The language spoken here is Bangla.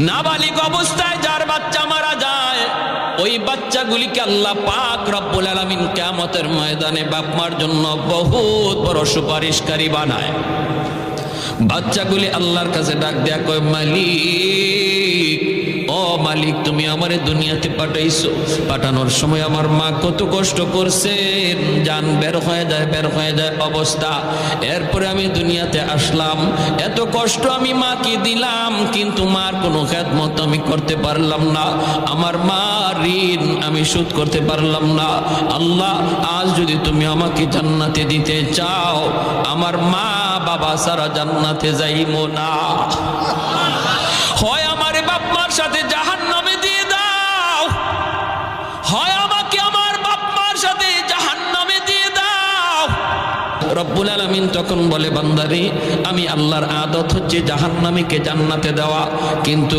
নাবালিগ অবস্থায় যার বাচ্চা মারা যায়, ওই বাচ্চাগুলিকে আল্লাহ পাক রব্বুল আলামিন কিয়ামতের ময়দানে বাপ মার জন্য বহুত বড় সুপারিশকারী বানায়। বাচ্চাগুলি আল্লাহর কাছে ডাক দেয়া কয়, মালিক, ও মালিক, তুমি আমারে দুনিয়াতে পাঠাইছো, পাঠানোর সময় আমার মা কত কষ্ট করছেন, জান বের হয়ে যায় অবস্থা। এরপরে আমি দুনিয়াতে আসলাম, এত কষ্ট আমি মাকে দিলাম, কিন্তু মার কোনো খেদমত আমি করতে পারলাম না, আমার মা ঋণ আমি শোধ করতে পারলাম না। আল্লাহ, আজ যদি তুমি আমাকে জান্নাতে দিতে চাও, আমার মা বাবা সারা জান্নাতে যাইবো না, হয় আমার বাপ মার সাথে জাহান্নামে দিয়ে দাও, হয় আমাকে আমার বাপ মার সাথে জাহান্নামে দিয়ে দাও। রব্বুল আলামিন তখন বলে, বান্দারে, আমি আল্লাহর আদত হচ্ছে জাহান্নামীকে জান্নাতে দেওয়া, কিন্তু